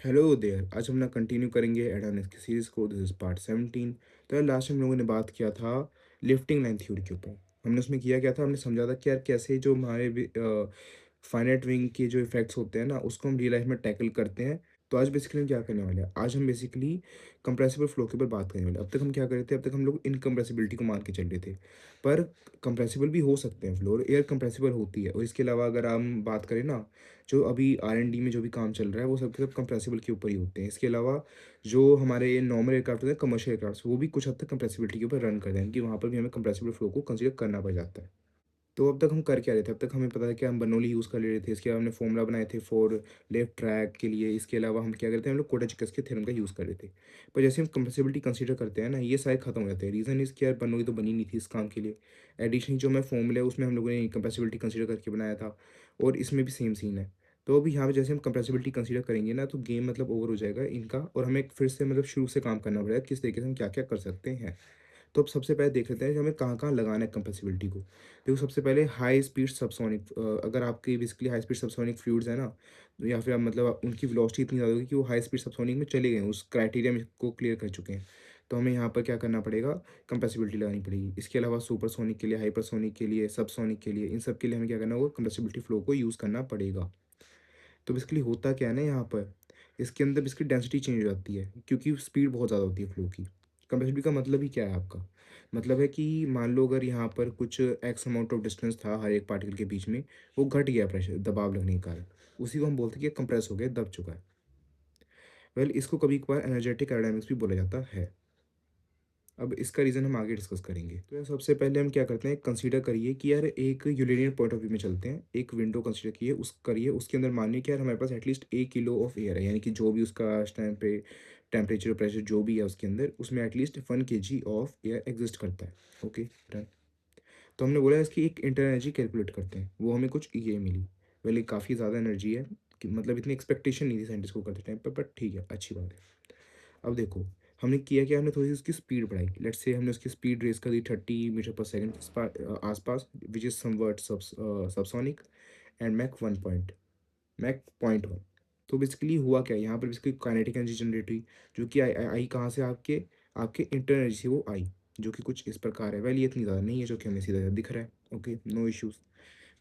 Hello there. आज हम ना कंटिन्यू करेंगे एडानिस की सीरीज को। This is part 17। तो यार लास्ट में हम लोगों ने बात किया था लिफ्टिंग लाइन थ्योरी के ऊपर। हमने उसमें किया क्या था, हमने समझा था कि यार कैसे जो हमारे फाइनाइट विंग के जो इफेक्ट्स होते हैं ना उसको हम रियल लाइफ में टैकल करते हैं। तो आज बेसिकली हम क्या करने वाले हैं, आज हम बेसिकली कंप्रेसिबल फ्लो के ऊपर बात करने वाले हैं। अब तक हम क्या कर रहे थे, अब तक हम लोग इनकम्प्रेसिबिलिटी को मान के चल रहे थे, पर कंप्रेसिबल भी हो सकते हैं फ्लो, और एयर कंप्रेसिबल होती है। और इसके अलावा अगर हम बात करें ना, जो अभी R&D में जो भी काम चल रहा है वो सब के सब कंप्रेसिबल के ऊपर ही होते हैं। इसके अलावा जो हमारे नॉर्मल एयरक्राफ्ट होते हैं, कमर्शियल एयरक्राफ्ट, वो भी कुछ हद तक कंप्रेसिबिलिटी के ऊपर रन करते हैं, कि वहाँ पर भी हमें कंप्रेसिबल फ्लो को कंसीडर करना पड़ जाता है। तो अब तक हम कर क्या रहे थे, अब तक हमें पता है कि हम बर्नौली यूज़ कर ले रहे थे। इसके अलावा हमने फॉर्मूला बनाए थे फॉर लेफ्ट ट्रैक के लिए। इसके अलावा हम क्या करते हैं, हम लोग कोटा-चिकस के थ्योरम का यूज़ कर रहे थे। पर जैसे हम कंप्रेसिबिलिटी कंसीडर करते हैं ना, ये सारे खत्म हो जाते हैं। रीज़न इज़ कि यार बर्नौली तो बनी नहीं थी इस काम के लिए। एडिशनली जो हमारा फॉर्मूला है उसमें हम लोगों ने कंप्रेसिबिलिटी कंसीडर करके बनाया था, और इसमें भी सेम सीन है। तो अभी यहाँ पे जैसे हम कंप्रेसिबिलिटी कंसीडर करेंगे ना, तो गेम मतलब ओवर हो जाएगा इनका, और हमें फिर से मतलब शुरू से काम करना पड़ेगा किस तरीके से हम क्या-क्या कर सकते हैं। तो अब सबसे पहले देख लेते हैं कि हमें कहाँ-कहाँ लगाना है कंप्रेसिबिलिटी को। देखो, सबसे पहले हाई स्पीड सबसोनिक, अगर आपकी basically high speed subsonic fluids है ना, या फिर आप मतलब उनकी वेलोसिटी इतनी ज़्यादा होगी कि वो हाई स्पीड सबसोनिक में चले गए हैं, उस क्राइटेरिया में को क्लियर कर चुके हैं। तो हमें यहाँ पर क्या करना पड़ेगा, कंप्रेसिबिलिटी लगानी पड़ेगी। इसके अलावा सुपरसोनिक के लिए, हाइपरसोनिक के लिए, सबसोनिक के लिए, इन सब के लिए हमें क्या करना होगा, कंप्रेसिबिलिटी फ्लो को यूज़ करना पड़ेगा। तो बेसिकली होता क्या है ना यहाँ पर, इसके अंदर इसकी डेंसिटी चेंज हो जाती है, क्योंकि स्पीड बहुत ज़्यादा होती है फ्लो की। कंप्रेसिबिलिटी का मतलब ही क्या है आपका? मतलब है कि मान लो अगर यहाँ पर कुछ एक्स अमाउंट ऑफ डिस्टेंस था हर एक पार्टिकल के बीच में, वो घट गया प्रेशर, दबाव लगने के कारण। उसी को हम बोलते हैं कि कंप्रेस हो गया, दब चुका है। वेल, इसको कभी-कभार एनर्जेटिक एरोडायनामिक्स भी बोला जाता है। अब इसका रीज़न हम आगे डिस्कस करेंगे। तो यार सबसे पहले हम क्या करते हैं, कंसीडर करिए कि यार एक यूरेनियन पॉइंट ऑफ व्यू में चलते हैं। एक विंडो कंसीडर किए, उस करिए, उसके अंदर मानिए कि यार हमारे पास एटलीस्ट 1 किलो ऑफ एयर है, यानी कि जो भी उसका उस टाइम पे टेम्परेचर, प्रेशर जो भी है उसके अंदर, उसमें at least 1 KG of air exist करता है। Okay, done. तो हमने बोला इसकी एक इंटर एनर्जी कैलकुलेट करते हैं, वो हमें कुछ ये मिली। वेल, ये काफ़ी ज़्यादा एनर्जी है, कि मतलब इतनी एक्सपेक्टेशन नहीं थी साइंटिस्ट को करते टाइम पर, बट ठीक है, अच्छी बात है। अब देखो, हमने किया क्या, हमने थोड़ी-सी उसकी स्पीड बढ़ाई। लेट्स से हमने उसकी स्पीड रेज़ कर दी 30 मीटर पर सेकंड आस-पास, which is somewhat subsonic, and Mach point 1। तो बेसिकली हुआ क्या, यहाँ पर बेसिकली काइनेटिक एनर्जी जनरेट हुई, जो कि आई कहाँ से, आपके आपके इंटरनल एनर्जी से वो आई, जो कि कुछ इस प्रकार है। वेल, ये इतनी ज़्यादा नहीं है, जो कि हमें सीधा दिख रहा है। Okay, no issues.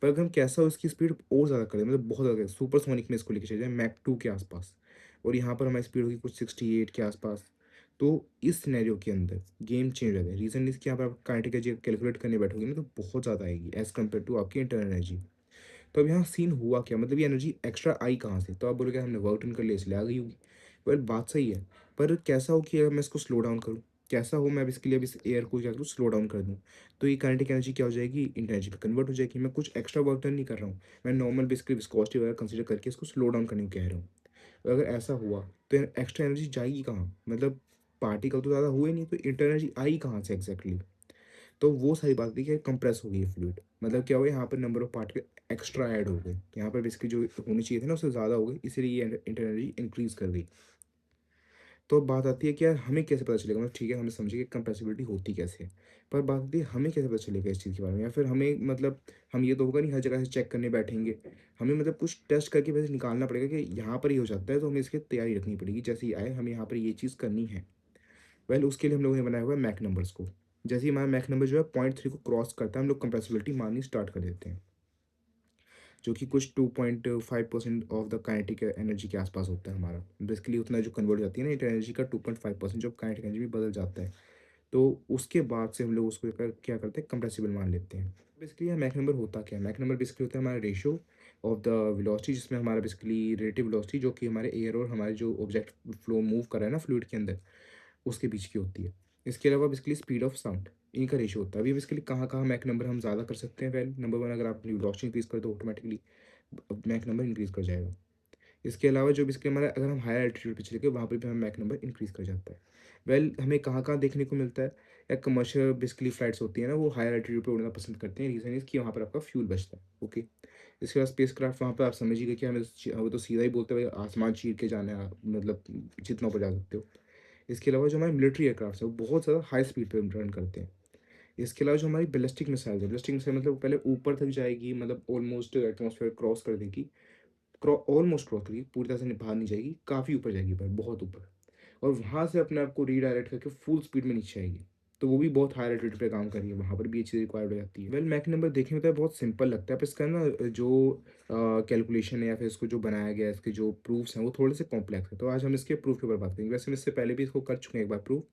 पर अगर हम कैसा उसकी स्पीड और ज़्यादा करें, मतलब बहुत ज़्यादा सुपरसोनिक में इसको लेके चले जाएँ, मैक 2 के आसपास, और यहाँ पर हमारी स्पीड होगी कुछ 68 के आसपास। तो इस सिनेरियो के अंदर गेम चेंज हो जाता है। रीज़न इज़ कि यहाँ पर आप काइनेटिक एनर्जी कैलकुलेट करने बैठोगे ना, तो बहुत ज़्यादा आएगी एज़ कम्पेयर टू आपकी इंटरनल एनर्जी। तो अब यहाँ सीन हुआ क्या, मतलब ये एनर्जी एक्स्ट्रा आई कहाँ से? तो आप बोलोगे हमने वर्क डन कर लिया इसलिए आ गई होगी। वेल, बात सही है, पर कैसा हो कि अगर मैं इसको स्लो डाउन करूँ? कैसा हो मैं अब इसके लिए अब इस एयर को क्या करूँ, स्लो डाउन कर दूँ? तो ये काइनेटिक एनर्जी क्या हो जाएगी, इन एनर्जी में कन्वर्ट हो जाएगी। मैं कुछ एक्स्ट्रा वर्क डन नहीं कर रहा हूँ। मैं नॉर्मल बेसिकली विस्कोसिटी वगैरह कंसीडर करके इसको स्लो डाउन करने को कह रहा हूँ। अगर ऐसा हुआ तो एक्स्ट्रा एनर्जी जाएगी कहाँ? मतलब पार्टिकल तो ज़्यादा हुए नहीं, तो इंटर एनर्जी आई कहाँ से एग्ज़ैक्टली? तो वो सारी बात थी कि कंप्रेस हो गई है फ्लूइड। मतलब क्या हुआ, यहाँ पर number of particle extra add हो गए। यहाँ पर बेसिकली जो होनी चाहिए थी ना, उससे ज़्यादा हो गई, इसीलिए ये इंटर एनर्जी इंक्रीज़ कर गई। तो अब बात आती है कि यार हमें कैसे पता चलेगा, मतलब ठीक है, हमें समझे कि कंप्रेसिबिलिटी होती कैसे है। पर बात आती है हमें कैसे पता चलेगा इस चीज़ के बारे में, या फिर हमें मतलब हम ये तो होगा नहीं हर जगह से चेक करने बैठेंगे। हमें मतलब कुछ टेस्ट करके वैसे निकालना पड़ेगा कि यहाँ पर ये हो जाता है, तो हमें इसकी तैयारी रखनी पड़ेगी। जैसे ही आए हमें यहाँ पर ये चीज़ करनी है। वेल, उसके लिए हम लोगों ने बनाया हुआ है मैक नंबर्स को। जैसे ही हमारा मैक नंबर जो है 0.3 को क्रॉस करता है, हम लोग कंप्रेसिबिलिटी माननी स्टार्ट कर देते हैं, जो कि कुछ 2.5% ऑफ द काइनेटिक एनर्जी के आसपास होता है हमारा। बेसिकली उतना जो कन्वर्ट हो जाती है ना एनर्जी का, 2.5% जो काइनेटिक एनर्जी में बदल जाता है। तो उसके बाद से हम लोग उसको क्या करते हैं, कंप्रेसिबल मान लेते हैं। बेसिकली यहाँ मैक नंबर होता क्या है, मैक नंबर बेसिकली होता है हमारा रेशियो ऑफ द वेलोसिटी, जिसमें हमारा बेसिकली रिलेटिव वेलोसिटी, जो कि हमारे एयर और हमारे जो ऑब्जेक्ट फ्लो मूव कर रहा है ना फ्लूइड के अंदर, उसके बीच की होती है। इसके अलावा बेसिकली स्पीड ऑफ साउंड, इनका रेशियो होता है। अभी बेसिकली कहाँ-कहाँ मैक नंबर हम ज़्यादा कर सकते हैं? वेल, नंबर 1, अगर आप अपनी वेलोसिटी इंक्रीज़ कर दो, ऑटोमैटिकली मैक नंबर इंक्रीज़ कर जाएगा। इसके अलावा जो बेसिकली हमारा, अगर हम हायर एल्टीट्यूड पे चले गए, वहाँ पे भी हमें मैक नंबर इंक्रीज़ कर जाता है। वेल, हमें कहाँ-कहाँ देखने को मिलता है? या कमर्शियल बेसिकली फ्लाइट्स होती हैं ना, वो हायर एल्टीट्यूड पे उड़ना पसंद करते हैं। रीज़न इज़ कि वहाँ पर आपका फ्यूल बचता है। ओके। इसके बाद स्पेसक्राफ्ट, वहाँ पे आप समझिए कि हमें वो तो सीधा ही बोलते हैं भाई आसमान चीर के जाना है, मतलब जितना ऊपर जा सकते हो। इसके अलावा जो हमारे मिलिट्री एयरक्राफ्ट्स हैं, वो बहुत ज़्यादा हाई स्पीड पे रन करते हैं। इसके अलावा जो हमारी बैलिस्टिक मिसाइल है, बैलिस्टिक मिसाइल मतलब पहले ऊपर तक जाएगी, मतलब ऑलमोस्ट एटमॉस्फेयर क्रॉस कर देगी। ऑलमोस्ट क्रॉस करेगी, पूरी तरह से बाहर नहीं जाएगी, काफ़ी ऊपर जाएगी पर, बहुत ऊपर। और वहाँ से अपने आप को रीडायरेक्ट करके फुल स्पीड में नीचे आएगी। तो वो भी बहुत हाई एल्टीट्यूड पे काम कर रही है, वहाँ पर भी ये चीज़ रिक्वायर्ड हो जाती है। वेल मैक नंबर देखने में तो बहुत सिंपल लगता है, पर इसका ना जो कैलकुलेशन है या फिर इसको जो बनाया गया है, इसके जो प्रूफ्स हैं वो थोड़े से कॉम्प्लेक्स है। तो आज हम इसके प्रूफ के ऊपर बात करेंगे। वैसे हम इससे पहले भी इसको कर चुके हैं एक बार प्रूफ,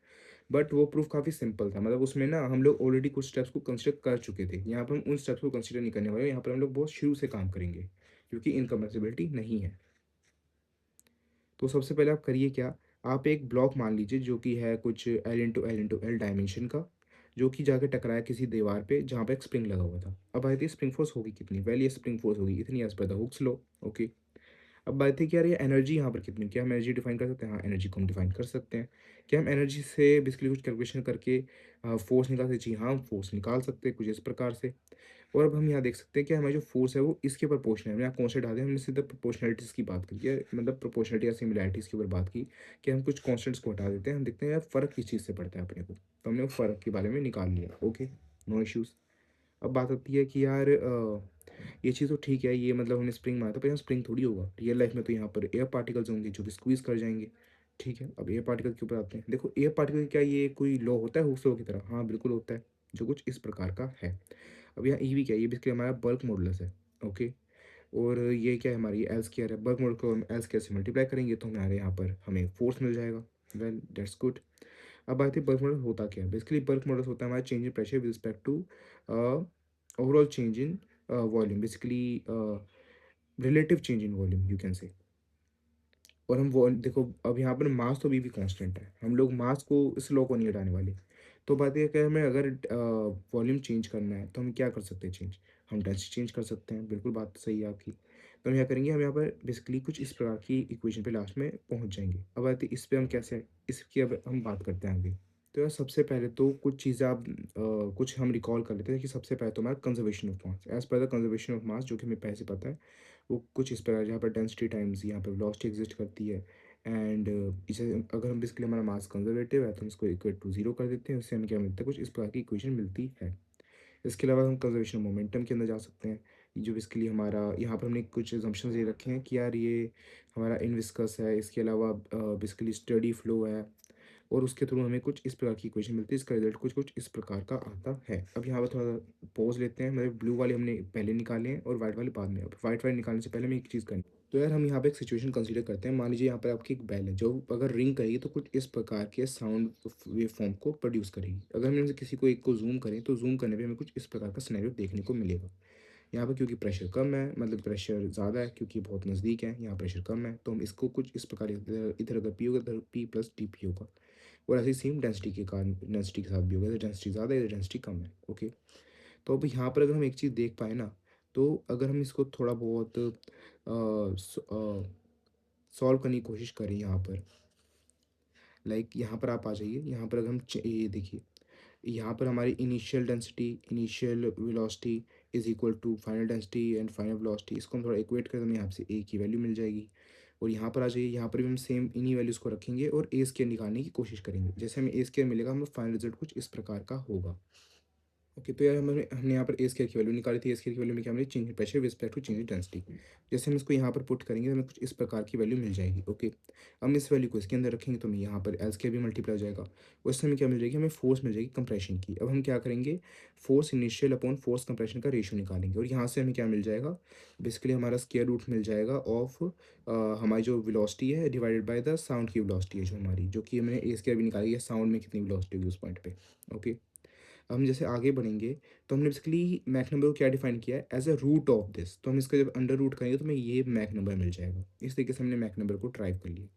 बट वो प्रूफ काफ़ी सिंपल था। मतलब उसमें ना हम लोग ऑलरेडी कुछ स्टेप्स को कंसिडर कर चुके थे। यहाँ पर हम उन स्टेप्स को कंसिडर नहीं करने वाले, यहाँ पर हम लोग बहुत शुरू से काम करेंगे, क्योंकि इनकम्प्रेसिबिलिटी नहीं है। तो सबसे पहले आप करिए क्या, आप एक ब्लॉक मान लीजिए जो कि है कुछ L इंटू L डायमेंशन का, जो कि जाके टकराया किसी दीवार पे जहाँ पे एक स्प्रिंग लगा हुआ था। अब आती है स्प्रिंग फोर्स होगी कितनी? वेल ये स्प्रिंग फोर्स होगी इतनी as per the Hooke's law. Okay. अब बात है कि यार ये एनर्जी यहाँ पर कितनी, क्या हम एनर्जी डिफाइन कर सकते हैं? हाँ, एनर्जी को हम डिफाइन कर सकते हैं। क्या हम एनर्जी से बेसिकली कुछ कैलकुलेशन करके फोर्स निकाल सकते हैं? जी हाँ, हम फोर्स निकाल सकते हैं कुछ इस प्रकार से। और अब हम यहाँ देख सकते हैं कि हमारा जो फोर्स है वो इसके प्रोपोर्शनल है। हमने यहाँ कॉन्स्टेंट डाल दिया, हमने सीधा प्रोपोर्शनलिटीज़ की बात की है, मतलब प्रोपोर्शनलिटी या सिमिलैरिटीज़ के ऊपर बात की कि हम कुछ कॉन्स्टेंट्स को हटा देते हैं, हम देखते हैं यार फ़र्क किस चीज़ से पड़ता है अपने को। तो हमने वो फ़र्क के बारे में निकाल लिया। Okay, no issues. अब बात आती है कि यार ये चीज़ तो ठीक है, ये मतलब हमने स्प्रिंग मारा था, पर यहाँ स्प्रिंग थोड़ी होगा। रियल लाइफ में तो यहाँ पर एयर पार्टिकल्स होंगे जो कि स्क्वीज़ कर जाएँगे। ठीक है, अब एयर पार्टिकल के ऊपर आते हैं। देखो एयर पार्टिकल क्या ये कोई लॉ होता है हुक्स लॉ की तरह? हाँ, बिल्कुल होता है, जो कुछ इस प्रकार का है। अब यहाँ ईवी क्या है? ये बेसिकली हमारा बल्क मॉडुलस है। ओके। और ये क्या है हमारी एल स्क्वायर है। बल्क मॉडुलस को हम एल स्क्वायर से मल्टीप्लाई करेंगे तो हमारे यहाँ पर हमें फोर्स मिल जाएगा। Well that's good. अब बात है बल्क मॉडुलस होता क्या है? बेसिकली बल्क मॉडुलस होता है हमारा change in pressure with respect to overall change in volume, basically relative change in volume you can say. और हम वो देखो, अब यहाँ पर मास तो अभी भी कांस्टेंट है, हम लोग मास को इस लॉ को नहीं हटाने वाले। तो बात ये है कि हमें अगर वॉल्यूम चेंज करना है तो हम क्या कर सकते हैं चेंज? हम डेंसिटी चेंज कर सकते हैं, बिल्कुल बात सही है आपकी। तो हम क्या करेंगे, हम यहाँ पर बेसिकली कुछ इस प्रकार की इक्वेशन पे लास्ट में पहुँच जाएंगे। अब आती है इस पे हम कैसे, इसकी अब हम बात करते हैं आगे। तो यार सबसे पहले तो कुछ चीज़ें आप कुछ हम रिकॉल कर लेते हैं कि सबसे पहले तो हमारा conservation of mass, as per the conservation of mass, जो कि हमें पहले से पता है। वो कुछ इस प्रकार, जहाँ पर डेंसिटी टाइम्स यहाँ पर वेलोसिटी एग्जिस्ट करती है। एंड इसे अगर हम बेसिकली हमारा मास कंजर्वेटिव है तो हम इसको इक्वल टू जीरो कर देते हैं, उससे हमें क्या मिलता है? कुछ इस प्रकार की इक्वेशन मिलती है। इसके अलावा हम कंजर्वेशन मोमेंटम के अंदर जा सकते हैं, जो बेसिकली हमारा यहाँ पर हमने कुछ assumptions ये रखे हैं कि यार ये हमारा इनविस्कस है, इसके अलावा बेसिकली स्टडी फ्लो है, और उसके थ्रू हमें कुछ इस प्रकार की इक्वेशन मिलती है। इसका रिजल्ट कुछ कुछ इस प्रकार का आता है। अब यहाँ पर थोड़ा पॉज लेते हैं, मतलब ब्लू वाले हमने पहले निकाले हैं और वाइट वाले बाद में। अब वाइट वाले निकालने से पहले हमें एक चीज़ करनी। तो यार हम यहाँ पे एक सिचुएशन कंसीडर करते हैं। मान लीजिए यहाँ पर आपकी एक बेल है जो अगर रिंग करेगी तो कुछ इस प्रकार के साउंड वेव फॉर्म को प्रोड्यूस करेगी। अगर हम इनमें से किसी को एक को जूम करें तो जूम करने पे हमें कुछ इस प्रकार का सिनेरियो देखने को मिलेगा। यहाँ पर क्योंकि प्रेशर कम है, मतलब प्रेशर ज़्यादा है क्योंकि बहुत नज़दीक है, यहाँ प्रेशर कम है, तो हम इसको कुछ इस प्रकार, इधर इधर अगर पी होगा इधर पी प्लस डी पी होगा। और ऐसे ही सेम डेंसिटी के कारण डेंसिटी के साथ भी होगा, इधर डेंसिटी ज़्यादा है इधर डेंसिटी कम है। ओके। तो अब यहाँ पर अगर हम एक चीज़ देख पाए ना, तो अगर हम इसको थोड़ा बहुत सॉल्व करने की कोशिश करें यहाँ पर, लाइक यहाँ पर आप आ जाइए। यहाँ पर अगर हम ये देखिए, यहाँ पर हमारी initial density, initial velocity is equal to final density and final velocity. इसको हम थोड़ा इक्वेट करें तो हमें यहाँ से ए की वैल्यू मिल जाएगी। और यहाँ पर आ जाइए, यहाँ पर भी हम सेम इन्हीं वैल्यूज़ को रखेंगे और ए स्केयर निकालने की कोशिश करेंगे। जैसे हमें ए स्केयर मिलेगा, हमें फाइनल रिजल्ट कुछ इस प्रकार का होगा। ओके। तो यार हमने हमने यहाँ पर ए स्केयर की वैल्यू निकाली थी। ए स्केयर की वैल्यू में क्या मिली? Change in pressure with respect to change in density. जैसे हम इसको यहाँ पर पुट करेंगे तो हमें कुछ इस प्रकार की वैल्यू मिल जाएगी। ओके। हम इस वैल्यू को इसके अंदर रखेंगे तो हमें यहाँ पर एल स्केयर भी मल्टीप्लाई हो जाएगा। उससे हमें क्या मिल जाएगी? हमें फोर्स मिल जाएगी कंप्रेशन की। अब हम क्या करेंगे, force initial upon force compression का रेशियो निकालेंगे, और यहाँ से हमें क्या मिल जाएगा? बेसिकली हमारा स्क्वायर रूट मिल जाएगा ऑफ हमारी जो वेलोसिटी है डिवाइडेड बाय द साउंड की वेलोसिटी है, जो हमारी, जो कि हमने ए स्क्वायर भी निकाली है, साउंड में कितनी वेलोसिटी होगी उस पॉइंट पे। ओके। हम जैसे आगे बढ़ेंगे तो हमने बेसिकली मैक नंबर को क्या डिफाइन किया है? As a root of this. तो हम इसका जब अंडर रूट करेंगे तो हमें ये मैक नंबर मिल जाएगा। इस तरीके से हमने मैक नंबर को ड्राइव कर लिया।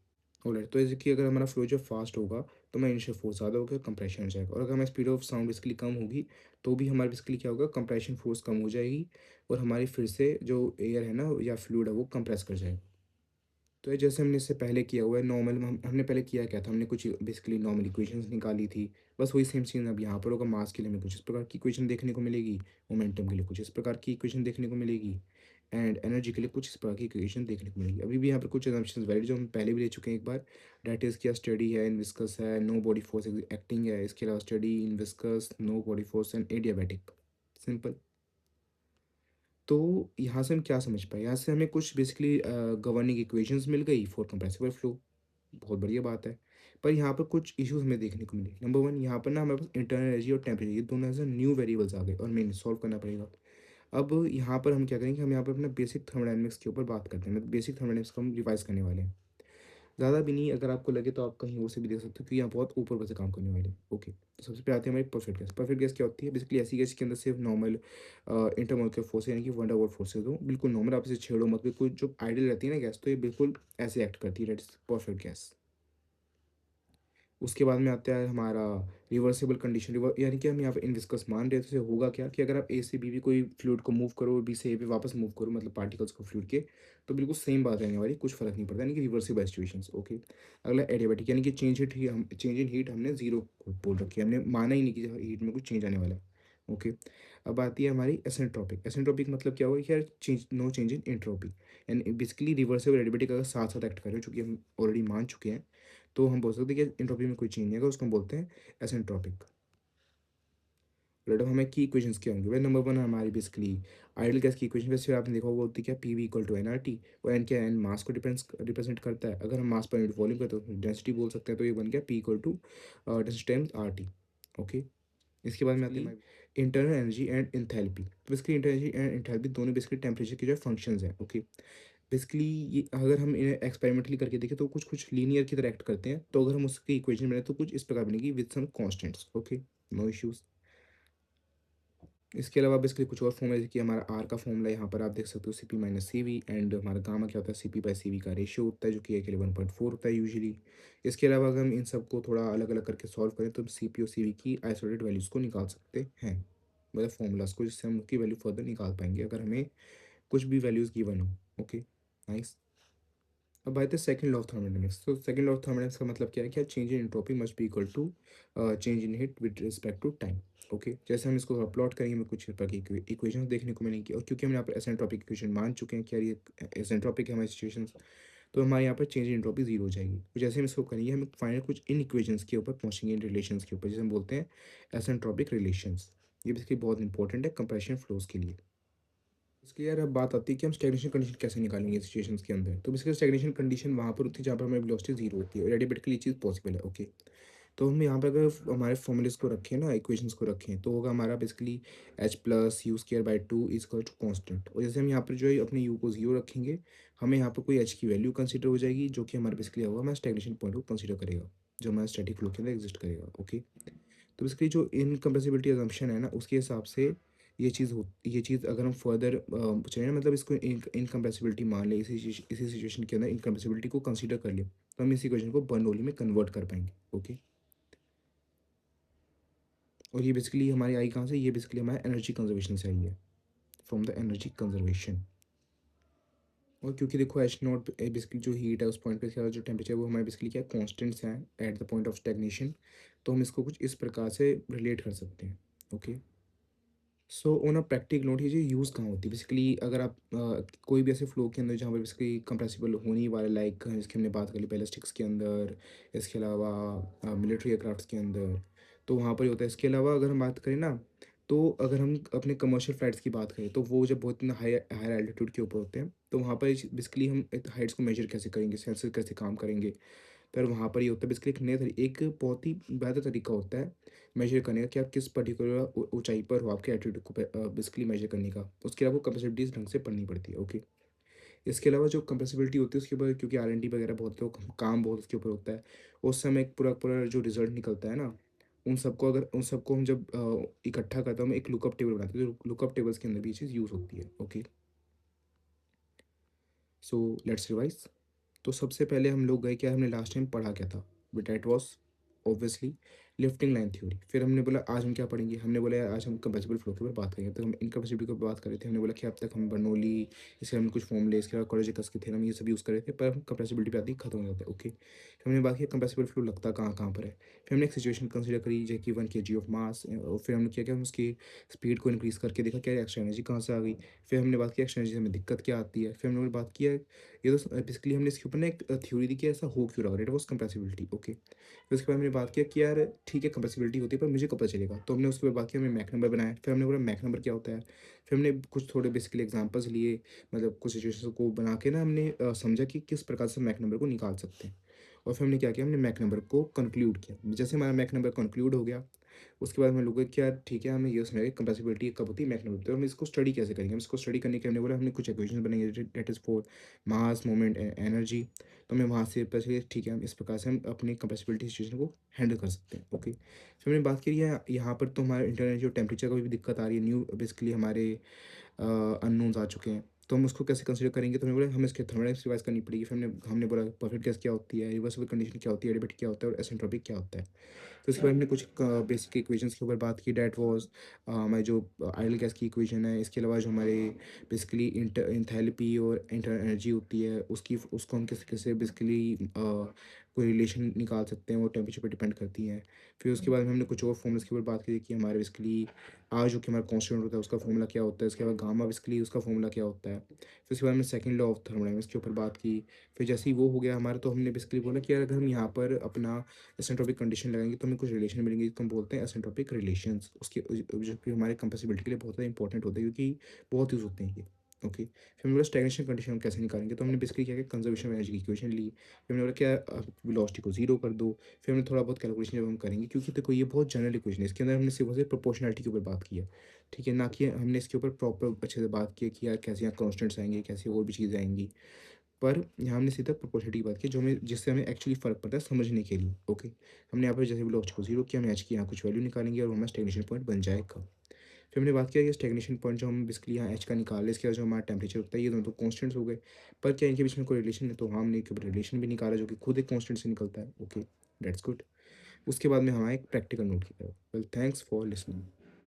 ऑलराइट। तो जैसे कि अगर हमारा फ्लो जब फास्ट होगा तो हमारा इनिशियल फोर्स ज़्यादा होगा, कंप्रेशन हो जाएगा, और अगर हमारी स्पीड ऑफ साउंड बेसिकली कम होगी तो भी हमारा बेसिकली क्या होगा? कंप्रेशन फोर्स कम हो जाएगी, और हमारी फिर से जो एयर है ना या फ्लूइड है वो कंप्रेस कर जाएगा। तो ये जैसे हमने इससे पहले किया हुआ है नॉर्मल, हमने पहले किया क्या था? हमने कुछ बेसिकली नॉर्मल इक्वेशंस निकाली थी। बस वही सेम चीज़ अब यहाँ पर होगा। मास के लिए हमें कुछ इस प्रकार की इक्वेशन देखने को मिलेगी, मोमेंटम के लिए कुछ इस प्रकार की इक्वेशन देखने को मिलेगी, एंड एनर्जी के लिए कुछ इस प्रकार की इक्वेशन देखने को मिलेगी। अभी भी यहाँ पर कुछ assumptions वैलिड जो हम पहले भी ले चुके हैं एक बार। डेट इज़ क्या? स्टडी है, इनविस्कस है, नो बॉडी फोर्स एक्टिंग है, इसके अलावा steady, inviscid, no body force and adiabatic. Simple. तो यहाँ से हम क्या समझ पाए? यहाँ से हमें कुछ बेसिकली गवर्निंग इक्वेशंस मिल गई फॉर कंप्रेसिबल फ्लो, बहुत बढ़िया बात है। पर यहाँ पर कुछ इश्यूज़ हमें देखने को मिले। नंबर 1, यहाँ पर ना हमारे पास इंटरनल एनर्जी और टेम्परेचर, ये दोनों एज़ अ न्यू वेरिएबल्स आ गए और हमें इन्हें सॉल्व करना पड़ेगा। अब यहाँ पर हम क्या करेंगे, हम यहाँ पर अपना बेसिक थर्मोडायनामिक्स के ऊपर बात करते हैं। मतलब बेसिक थर्मोडायनामिक्स को हम रिवाइज़ करने वाले हैं। ज़्यादा भी नहीं, अगर आपको लगे तो आप कहीं और से भी देख सकते हो कि यहाँ बहुत ऊपर से काम करने वाले हैं। ओके, तो सबसे पहले आते हैं हमारी परफेक्ट गैस। परफेक्ट गैस क्या होती है? बेसिकली ऐसी गैस के अंदर सिर्फ नॉर्मल इंटरमॉलिक्यूलर फोर्स यानी कि वन डावर फोर्सेज हो, बिल्कुल नॉर्मल, आप इसे छेड़ो मत। बिल्कुल जो आइडियल रहती है ना गैस, तो ये बिल्कुल ऐसे एक्ट करती है, दैट इज परफेक्ट गैस। उसके बाद में आता है हमारा रिवर्सिबल कंडीशन। यानी कि हम यहाँ पे इनविस्कस मान रहे हैं, तो इससे होगा क्या कि अगर आप ए से बी भी कोई फ्लूइड को मूव करो और बी से ए पे वापस मूव करो, मतलब पार्टिकल्स को फ्लूइड के, तो बिल्कुल सेम बात रहने वाली, कुछ फर्क नहीं पड़ता, यानी कि रिवर्सिबल सिचुएशंस। ओके, अगला एडियाबैटिक, यानी कि चेंज इन हीट हमने जीरो बोल रखी है, हमने माना ही नहीं कि हीट में कुछ चेंज आने वाला है। ओके, अब आती है हमारी एसेंट्रोपिक। एसेंट्रोपिक मतलब क्या हुआ कि यार change, no change in entropy, यानी बेसिकली रिवर्सिबल एडियाबैटिक अगर साथ साथ एक्ट कर रहे हो, चूंकि हम ऑलरेडी मान चुके हैं, तो हम बोल सकते हैं कि एंट्रोपी में कोई चेंज नहीं आएगा, उसको हम बोलते हैं एसेंट्रोपिक। राइट, अब हमें की इक्वेशंस क्या होंगे भाई? नंबर 1 हमारी बेसिकली आइडियल गैस की इक्वेशन, वैसे आपने देखा होगा, होती क्या? P V equal to n R T. और एन क्या है? एन मास को रिप्रेजेंट करता है। अगर हम मास पर यूनिट वॉल्यूम करते हैं तो डेंसिटी बोल सकते हैं, तो ये बन गया P equal to density times R T. Okay, इसके बाद में आते हैं इंटरनल एनर्जी एंड इंथैल्पी। तो basically internal energy and enthalpy दोनों बेसिकली टेम्परेचर के जो फंक्शंस हैं। ओके, बेसिकली ये अगर हम इन्हें एक्सपेरिमेंटली करके देखें तो कुछ कुछ लीनियर की तरह एक्ट करते हैं, तो अगर हम उसकी इक्वेशन बनाए तो कुछ इस प्रकार बनेगी with some constants. Okay, no issues. इसके अलावा बेसिकली कुछ और फॉर्मूला, जैसे कि हमारा आर का फॉर्मूला यहाँ पर आप देख सकते हो, C P minus C V, and हमारा गामा क्या होता है? C P by C V का रेशियो होता है, जो कि 1:1.4 होता है यूजुअली। इसके अलावा अगर हम इन सबको थोड़ा अलग अलग करके सॉल्व करें तो हम सी पी और सी वी की आइसोलेटेड वैल्यूज़ को निकाल सकते हैं, मतलब फॉर्मूलाज को, जिससे हम उसकी वैल्यू फर्दर निकाल पाएंगे अगर हमें कुछ भी वैल्यूज़ गिवन हो। Okay, nice. अब आते हैं सेकंड लॉ ऑफ थर्मोडायनामिक्स। तो सेकंड लॉ ऑफ थर्मोडायनामिक्स का मतलब क्या है? क्या change in entropy must be equal to change in heat with respect to time. Okay, जैसे हम इसको प्लॉट करेंगे, हमें कुछ प्रकार की इक्वेशंस देखने को मिलेंगी, और क्योंकि हम यहाँ पर एसेंट्रोपिक इक्वेशन मान चुके हैं कि यार ये एसेंट्रोपिक है हमारी सिचुएशन, तो हमारे यहाँ पर चेंज इन एंट्रोपी जीरो हो जाएगी। तो जैसे हम इसको करेंगे, हम फाइनल कुछ इन इक्वेशंस के ऊपर पहुँचेंगे, इन रिलेशंस के ऊपर, जिसे हम बोलते हैं एसेंट्रोपिक रिलेशंस। ये बेसिकली बहुत इंपॉर्टेंट है कंप्रेशन फ्लोज के लिए। इसकी यार अब बात आती है कि हम स्टैग्नेशन कंडीशन कैसे निकालेंगे सिचुएशंस के अंदर। तो बेसिकली स्टैग्नेशन कंडीशन वहाँ पर होती है जहाँ पर हमारी वेलोसिटी जीरो होती है, और एडियाबैटिकली ये चीज़ पॉसिबल है। ओके, तो हम यहाँ पे अगर हमारे फॉर्मूलेस को रखें ना, इक्वेशंस को रखें, तो होगा हमारा basically H plus U square by two is equal to constant. और जैसे हम यहाँ पर जो है अपने यू को जीरो रखेंगे, हमें यहाँ पर कोई एच की वैल्यू कंसिडर हो जाएगी, जो कि हमारे बेसिकली होगा, हमारा स्टैग्नेशन पॉइंट को कंसिडर करेगा, जो हमारा स्टैटिक फ्लो के अंदर एग्जिस्ट करेगा। ओके, तो बेसिकली जो इनकम्प्रेसिबिलिटी अजम्पशन है ना, उसके हिसाब से ये चीज़ अगर हम फर्दर चलें, मतलब इसको इनकम्प्रेसिबिलिटी मान लें, इसी सिचुएशन के अंदर इनकम्प्रेसिबिलिटी को कंसीडर कर लें, तो हम इस इक्वेशन को बर्नौली में कन्वर्ट कर पाएंगे। ओके, और ये बेसिकली हमारी आई कहाँ से? ये बेसिकली हमारे एनर्जी कंजर्वेशन से आई है, फ्रॉम द एनर्जी कंजर्वेशन। और क्योंकि देखो एच नॉट बेसिकली जो हीट है उस पॉइंट पे, इसका जो टेम्परेचर है वो हमारे बेसिकली क्या कॉन्स्टेंट्स हैं at the point of stagnation, तो हम इसको कुछ इस प्रकार से रिलेट कर सकते हैं। Okay, so on a practical note, ये जो यूज़ कहाँ होती है? बेसिकली अगर आप कोई भी ऐसे फ्लो के अंदर जहाँ पर बेसिकली कंप्रेसिबल होने वाले, लाइक इसकी हमने बात करी बैलिस्टिक्स के अंदर, इसके अलावा मिलिट्री एयरक्राफ्ट्स के अंदर, तो वहाँ पर ही होता है। इसके अलावा अगर हम बात करें ना, तो अगर हम अपने कमर्शियल फ्लाइट्स की बात करें, तो वो जब बहुत हाई हायर एल्टीट्यूड के ऊपर होते हैं, तो वहाँ पर बेसिकली हम हाइट्स को मेजर कैसे करेंगे, सेंसर कैसे काम करेंगे? पर वहाँ पर ये होता है बेसिकली एक नया एक बहुत ही बेहतर तरीका होता है मेजर करने का, कि आप किस पर्टिकुलर ऊंचाई पर हो, आपके एटीट्यूड को बेसिकली मेजर करने का। उसके अलावा कैपेसिटीज ढंग से पढ़नी पड़ती है। ओके, इसके अलावा जो कंप्रेसिबिलिटी होती है उसके ऊपर, क्योंकि आर एन डी वगैरह बहुत लोग काम बहुत उसके ऊपर होता है, उस समय एक पूरा पूरा जो रिजल्ट निकलता है ना, उन सबको हम जब इकट्ठा करते हैं, हम एक लुकअप टेबल बनाते हैं, जो लुकअप टेबल्स के अंदर भी ये चीज़ यूज़ होती है। Okay, so let's revise. तो सबसे पहले हम लोग गए, क्या हमने लास्ट टाइम पढ़ा क्या था? But that was obviously lifting line theory. फिर हमने बोला आज हम क्या पढ़ेंगे? हमने बोला यार आज हम कंप्रेसिबल फ्लो के ऊपर बात करेंगे, तो हम इनकम्प्रेसिबिलिटी के ऊपर बात कर रहे थे। हमने बोला कि अब तक हम बर्नौली, इसके हमने कुछ फॉर्मूले, इसके अलावा कोलेजिकस के थ्योरम, ये सब यूज़ कर रहे थे, पर हम कंप्रेसिबिलिटी पे आते ही खत्म हो जाता है। ओके, फिर हमने बात की कंप्रेसिबल फ्लो लगता कहाँ कहाँ पर है। फिर हमने एक सिचुएशन कंसिडर करी, जैसे कि 1 kg ऑफ मास, और फिर हमने किया क्या, हम उसकी स्पीड को इंक्रीज़ करके देखा क्या एक्स्ट्रा एनर्जी कहाँ से आ गई। फिर हमने बात की एक्स्ट्रा एनर्जी से हमें दिक्कत क्या आती है। फिर हमने बात किया, ये तो बेसिकली हमने इसके ऊपर ना एक थ्योरी दी कि ऐसा हो क्यों रहा है, इट वाज कंप्रेसिबिलिटी। ओके, फिर उसके बाद मैंने बात किया कि यार ठीक है कंप्रेसिबिलिटी होती है पर मुझे कब पता चलेगा? तो हमने उसके बाद बात की, हमने मैक नंबर बनाया, फिर हमने बोला मैक नंबर क्या होता है? फिर हमने कुछ थोड़े बेसिकली एग्ज़ाम्पल्स लिए, मतलब कुछ सिचुएशंस को बना के ना हमने समझा कि किस प्रकार से मैक नंबर को निकाल सकते हैं। और फिर हमने क्या किया, हमने मैक नंबर को कंक्लूड किया। जैसे हमारा मैक नंबर कंक्लूड हो गया, उसके बाद हम लोगों को क्या ठीक है, हमें ये समझ आया कंप्रेसिबिलिटी कब होती है, मैक नंबर होती है। हम इसको स्टडी कैसे करेंगे? हम इसको स्टडी करने के लिए हमने बोला हमने कुछ इक्वेशंस बनाएँगे that is for mass, moment energy. तो हमें वहाँ से पता चला ठीक है, हम इस प्रकार से हम अपनी कंप्रेसिबिलिटी सिचुएशन को हैंडल कर सकते हैं। ओके। फिर हमने बात करी है यहाँ पर, तो हमारे इंटरनल जो टेम्परेचर का भी दिक्कत आ रही है, न्यू बेसिकली हमारे अननोन्स आ चुके हैं। तो हम उसको कैसे कंसीडर करेंगे? तो हमने बोला हमें इसकी थर्मोडायनामिक्स रिवाइज़ करनी पड़ेगी। फिर हमने हमने बोला परफेक्ट गैस क्या होती है, रिवर्सिबल कंडीशन क्या होती है, एडियाबेटिक क्या होता है और एसिम्प्टोटिक क्या होता है। तो उसके बाद हमने कुछ बेसिक इक्वेशंस के ऊपर बात की, दैट वाज़ हमारी जो आइडियल गैस की इक्वेशन है, इसके अलावा जो हमारे बेसिकली एंथैल्पी और इंटर एनर्जी होती है, उसकी उसको हम कैसे कैसे बेसिकली कोई रिलेशन निकाल सकते हैं, वो टेम्परेचर पे डिपेंड करती हैं। फिर उसके बाद हमने कुछ और फॉर्मूलाज़ के ऊपर बात की कि हमारे बेसिकली आर जो कि हमारा कांस्टेंट होता है, उसका फॉर्मूला क्या होता है, उसके बाद गामा बेसिकली उसका फॉर्मूला क्या होता है। फिर उसके बाद हमने सेकंड लॉ ऑफ थर्मोडायनामिक्स के ऊपर बात की। फिर जैसे ही वो हो गया हमारा, तो हमने बेसिकली बोला कि यार अगर हम यहाँ पर अपना एसिम्प्टोटिक कंडीशन लगाएँगे तो हमें कुछ रिलेशन मिलेंगे, जिसको हम बोलते हैं एसिम्प्टोटिक रिलेशंस। उसके जो कि हमारे कंप्रेसिबिलिटी के लिए बहुत ज़्यादा इंपॉर्टेंट होते हैं, क्योंकि बहुत यूज़ होते हैं ये। ओके। फिर हमने बोला स्टैग्नेशन कंडीशन हम कैसे निकालेंगे? तो हमने बेसिकली क्या किया, कंजर्वेशन ऑफ एनर्जी की इक्वेशन ली। फिर हमने बोला क्या वेलोसिटी को 0 कर दो। फिर हमने थोड़ा बहुत कैलकुलेशन जब हम करेंगे, क्योंकि देखो ये बहुत जनरल इक्वेशन है, इसके अंदर हमने सिर्फ और सिर्फ प्रोपोर्शनैलिटी के ऊपर बात की है। ठीक है? ना कि हमने इसके ऊपर प्रॉपर अच्छे से बात की है कि यार कैसे यहाँ कांस्टेंट्स आएँगे, कैसे और भी चीज़ें आएँगी। पर यहाँ हमने सीधा प्रोपोर्शनैलिटी की बात की, जो हमें जिससे हमें एक्चुअली फ़र्क पड़ता है समझने के लिए। ओके। हमने यहाँ पर जैसे वेलोसिटी को 0 किया, हमने एच की यहाँ कुछ वैल्यू निकालेंगे और वो हमारा स्टैग्नेशन पॉइंट बन जाएगा। फिर हमने बात किया ये स्टैग्नेशन पॉइंट जो हम बेसिकली यहाँ एच का निकाले, इसके बाद जो हमारा टेम्परेचर होता है, ये दोनों तो कांस्टेंट्स हो गए। पर क्या इनके बीच में कोई रिलेशन है? तो हाँ, हमने एक रिलेशन भी निकाला जो कि खुद एक कांस्टेंट से निकलता है। Okay, that's good. उसके बाद में हमारा एक प्रैक्टिकल नोट किया। Well, thanks for listening.